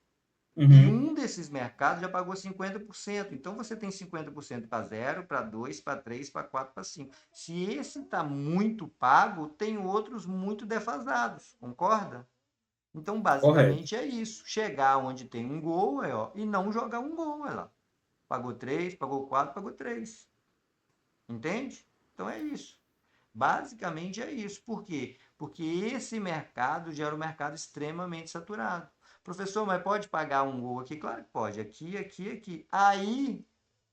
e Uhum. um desses mercados já pagou 50%. Então você tem 50% para 0, para 2, para 3, para 4, para 5. Se esse está muito pago, tem outros muito defasados, concorda? Então, Correto. basicamente é isso. Chegar onde tem um gol e não jogar um gol. Lá. Pagou 3, pagou 4, pagou 3. Entende? Então é isso. Basicamente é isso. Por quê? Porque esse mercado já era um mercado extremamente saturado. Professor, mas pode pagar um gol aqui? Claro que pode. Aqui, aqui, aqui. Aí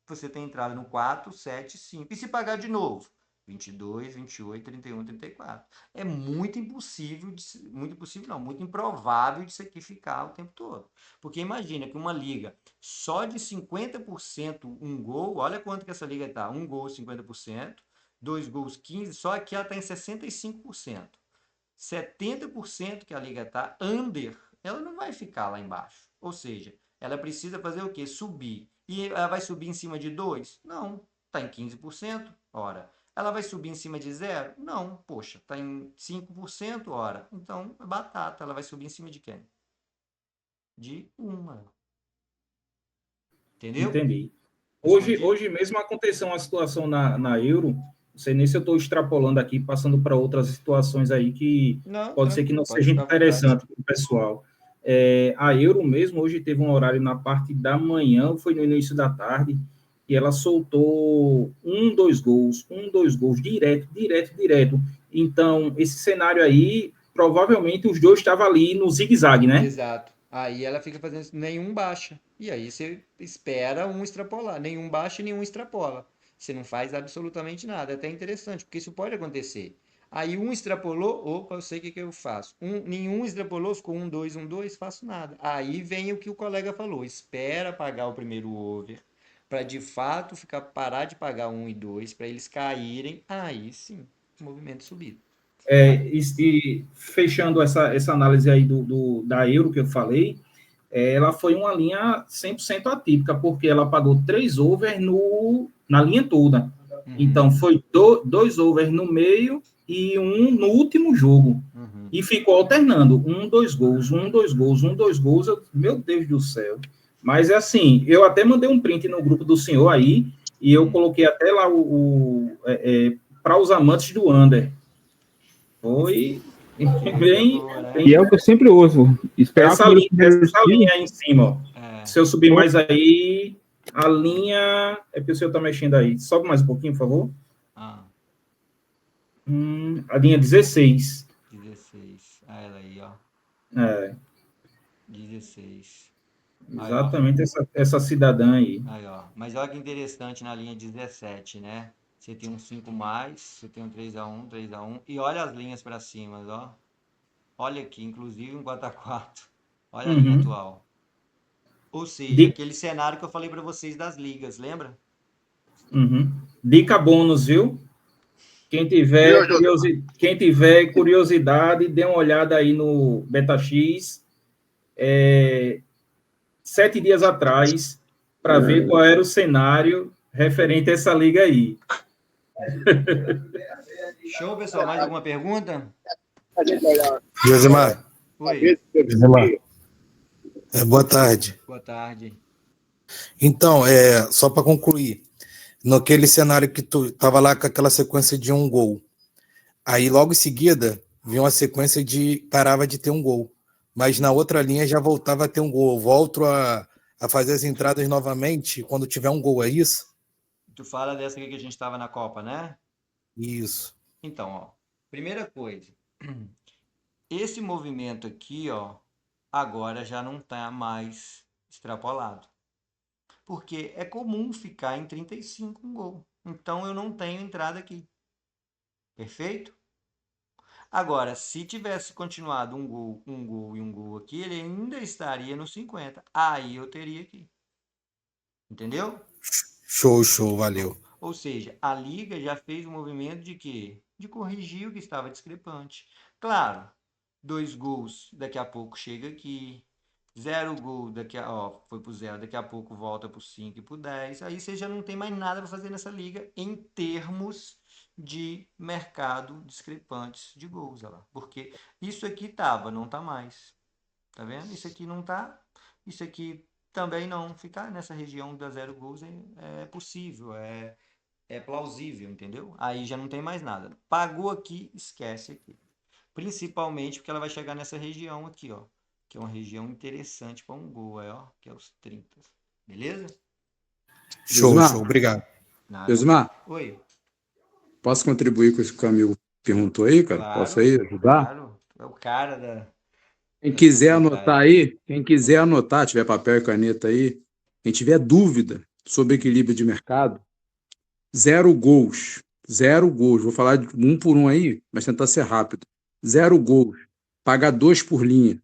você tem entrada no 4, 7, 5. E se pagar de novo? 22, 28, 31, 34. É muito impossível, muito impossível não, muito improvável disso aqui ficar o tempo todo. Porque imagina que uma liga só de 50% um gol, olha quanto que essa liga está, um gol 50%, dois gols 15%, só aqui ela está em 65%. 70% que a liga está under, ela não vai ficar lá embaixo. Ou seja, ela precisa fazer o quê? Subir. E ela vai subir em cima de 2? Não, está em 15%. Ora, ela vai subir em cima de 0? Não, poxa, está em 5%. Ora, então é batata. Ela vai subir em cima de quem? De uma. Entendeu? Entendi. Respondi? Hoje mesmo aconteceu uma situação na Euro, não sei nem se eu estou extrapolando aqui, passando para outras situações aí que Não, pode ser que tranquilo, não pode seja ficar à vontade. interessante para o pessoal. A Euro mesmo hoje teve um horário na parte da manhã, foi no início da tarde, e ela soltou dois gols, direto, direto, direto. Então, esse cenário aí, provavelmente os dois estavam ali no zigue-zague, né? Exato. Aí ela fica fazendo isso, nenhum baixa. E aí você espera um extrapolar. Nenhum baixa e nenhum extrapola. Você não faz absolutamente nada. É até interessante, porque isso pode acontecer. Aí um extrapolou, opa, eu sei o que que eu faço. Nenhum extrapolou, ficou 1, 2, faço nada. Aí vem o que o colega falou. Espera pagar o primeiro over, para de fato parar de pagar 1 e 2, para eles caírem. Aí sim, movimento subido. E fechando essa análise aí da Euro que eu falei, ela foi uma linha 100% atípica, porque ela pagou 3 over na linha toda. Então, foi 2 over no meio e um no último jogo. E ficou alternando, 2 gols, 2 gols, 2 gols. Meu Deus do céu. Mas é assim, eu até mandei um print no grupo do senhor aí, e eu coloquei até lá para os amantes do under. Foi bem. E é o que eu sempre ouço. Esperar Essa linha aí em cima, ó. Se eu subir mais aí, a linha. É porque o senhor está mexendo aí. Sobe mais um pouquinho, por favor. A linha 16. 16. Ah, ela aí, ó. 16. Exatamente aí, essa cidadã aí. Aí, ó. Mas olha que interessante na linha 17, né? Você tem um 5 mais, você tem um 3-1, 3-1. E olha as linhas para cima, ó. Olha aqui, inclusive um 4-4. Olha a linha atual. Ou seja, aquele cenário que eu falei para vocês das ligas, lembra? Dica bônus, viu? Quem tiver curiosidade, dê uma olhada aí no BetaX. 7 dias atrás, para ver qual era o cenário referente a essa liga aí. Show, pessoal. Mais alguma pergunta? Josemar. Oi. Josemar. Boa tarde. Boa tarde. Então, só para concluir, naquele cenário que tu estava lá com aquela sequência de um gol, aí logo em seguida vinha uma sequência parava de ter um gol, mas na outra linha já voltava a ter um gol. Eu volto a fazer as entradas novamente quando tiver um gol, é isso? Tu fala dessa aqui que a gente estava na Copa, né? Isso. Então, ó, primeira coisa, esse movimento aqui, ó, agora já não está mais extrapolado. Porque é comum ficar em 35 um gol. Então eu não tenho entrada aqui. Perfeito? Agora, se tivesse continuado um gol e um gol aqui, ele ainda estaria no 50. Aí eu teria aqui. Entendeu? Show, valeu. Ou seja, a liga já fez um movimento de quê? De corrigir o que estava discrepante. Claro, 2 gols, daqui a pouco chega aqui. 0 gol, foi pro 0, daqui a pouco volta pro 5 e pro 10. Aí você já não tem mais nada para fazer nessa liga em termos de mercado discrepantes de gols, olha lá. Porque isso aqui tava, não tá mais. Tá vendo? Isso aqui não tá. Isso aqui também não. Ficar nessa região da 0 gols é possível, é plausível, entendeu? Aí já não tem mais nada. Pagou aqui, esquece aqui. Principalmente porque ela vai chegar nessa região aqui, ó. Que é uma região interessante para um gol, ó. Que é os 30. Beleza? Show, obrigado. Nada. Josmar, Oi. posso contribuir com isso que o amigo perguntou aí, cara? Claro, Posso aí ajudar? claro. É o cara Quem da quiser anotar sociedade. aí, quem quiser anotar, tiver papel e caneta aí, quem tiver dúvida sobre equilíbrio de mercado, 0 gols. 0 gols. Vou falar de um por um aí, mas tentar ser rápido. 0 gols. Paga 2 por linha.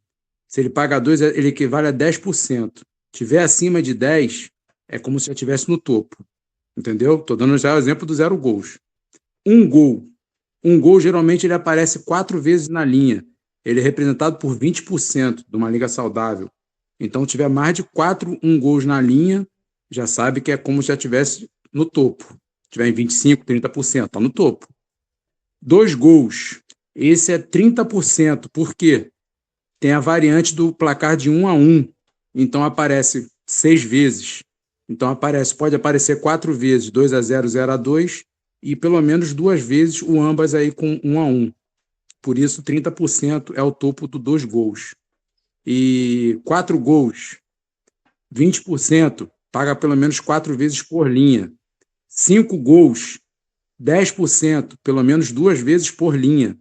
Se ele paga 2, ele equivale a 10%. Tiver acima de 10, é como se já estivesse no topo. Entendeu? Estou dando já o exemplo do 0 gols. Um gol. Um gol, geralmente, ele aparece 4 vezes na linha. Ele é representado por 20% de uma liga saudável. Então, se tiver mais de 4 gols na linha, já sabe que é como se já estivesse no topo. Se tiver em 25%, 30%, está no topo. 2 gols. Esse é 30%. Por quê? Tem a variante do placar de 1-1. Então, aparece 6 vezes. Então, pode aparecer 4 vezes, 2-0, 0-2, e pelo menos 2 vezes o ambas aí com 1-1. Por isso, 30% é o topo do 2 gols. E 4 gols, 20%, paga pelo menos 4 vezes por linha. 5 gols, 10%, pelo menos 2 vezes por linha.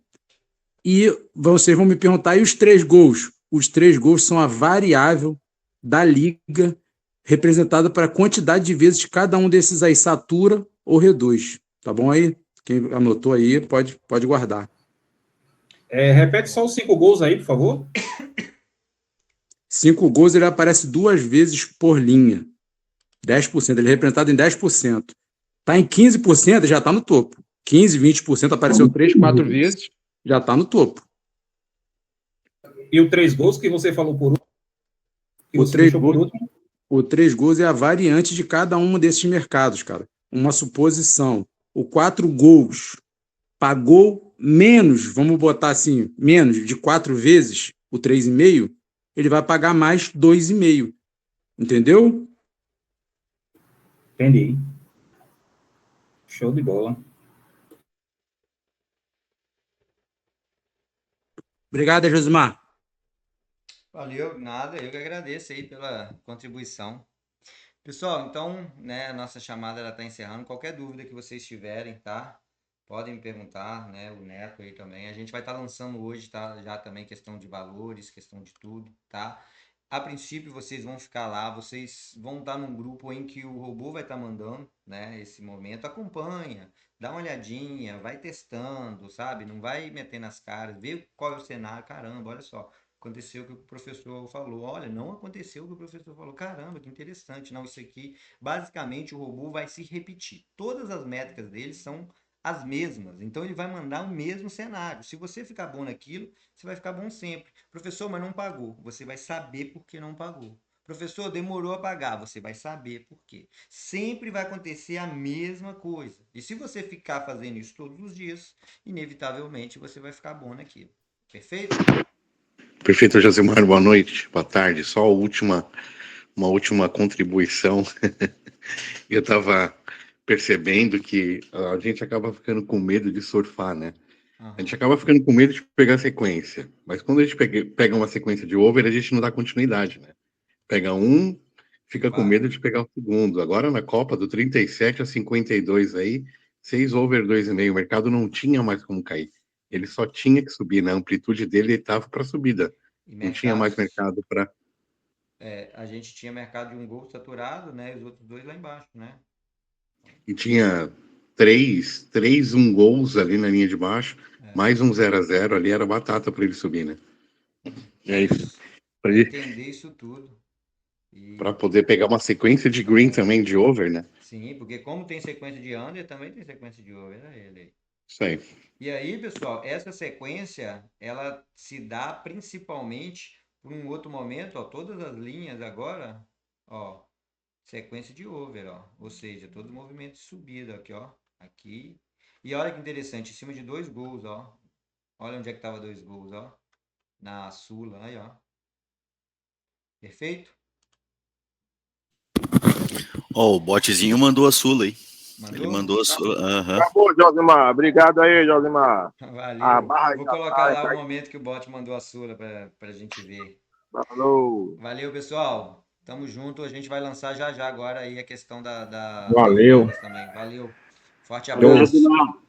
E vocês vão me perguntar, e os 3 gols? Os 3 gols são a variável da liga representada para a quantidade de vezes que cada um desses aí satura ou reduz. Tá bom aí? Quem anotou aí pode guardar. Repete só os 5 gols aí, por favor. 5 gols ele aparece 2 vezes por linha. 10%. Ele é representado em 10%. Está em 15%, já está no topo. 15%, 20% apareceu 3, 4 vezes, já está no topo. E o 3 gols que você falou por último? Que O você deixou por gols, último? o 3 gols é a variante de cada um desses mercados, cara. Uma suposição. O 4 gols pagou menos, vamos botar assim, menos de 4 vezes o 3,5, ele vai pagar mais 2,5. Entendeu? Entendi. Show de bola. Obrigado, Josimar. Valeu, nada, eu que agradeço aí pela contribuição. Pessoal, então, né, a nossa chamada ela está encerrando. Qualquer dúvida que vocês tiverem, tá? Podem me perguntar, né? O Neto aí também. A gente vai estar lançando hoje, tá? Já também questão de valores, questão de tudo, tá? A princípio vocês vão ficar lá, vocês vão estar num grupo em que o robô vai estar mandando, né? Esse momento, acompanha, dá uma olhadinha, vai testando, sabe? Não vai metendo as caras, vê qual é o cenário, caramba, olha só. Aconteceu o que o professor falou. Olha, não aconteceu o que o professor falou. Caramba, que interessante. Não, isso aqui, basicamente, o robô vai se repetir. Todas as métricas dele são as mesmas. Então ele vai mandar o mesmo cenário. Se você ficar bom naquilo, você vai ficar bom sempre. Professor, mas não pagou. Você vai saber por que não pagou. Professor, demorou a pagar. Você vai saber por quê. Sempre vai acontecer a mesma coisa. E se você ficar fazendo isso todos os dias, inevitavelmente você vai ficar bom naquilo. Perfeito? Perfeito, Josemar. Boa noite, boa tarde. Só uma última contribuição. Eu estava percebendo que a gente acaba ficando com medo de surfar, né? A gente acaba ficando com medo de pegar sequência. Mas quando a gente pega uma sequência de over, a gente não dá continuidade, né? Pega um, fica com medo de pegar o segundo. Agora na Copa, do 37 a 52 aí, 6 over 2,5. O mercado não tinha mais como cair. Ele só tinha que subir, né? A amplitude dele estava para subida. Não tinha mais mercado para. A gente tinha mercado de um gol saturado, né? E os outros dois lá embaixo, né? E tinha três um gols ali na linha de baixo, mais um 0-0 ali, era batata para ele subir, né? É isso. Para entender isso tudo. Para poder pegar uma sequência de green também, de over, né? Sim, porque como tem sequência de under, também tem sequência de over, é ele aí. Isso aí. E aí, pessoal, essa sequência, ela se dá principalmente por um outro momento, ó, todas as linhas agora, ó, sequência de over, ó, ou seja, todo movimento de subida aqui, ó, aqui. E olha que interessante, em cima de 2 gols, ó. Olha onde é que tava 2 gols, ó. Na Sula, aí, ó. Perfeito? Ó, o botzinho mandou a sula aí. Mandou? Ele mandou a sula. Aham. Acabou, Josimar. Obrigado aí, Josimar. Valeu. Vou colocar lá o momento que o bot mandou a sula para a gente ver. Falou. Valeu, pessoal. Tamo junto. A gente vai lançar já agora aí a questão da Valeu. também. Valeu. Forte abraço.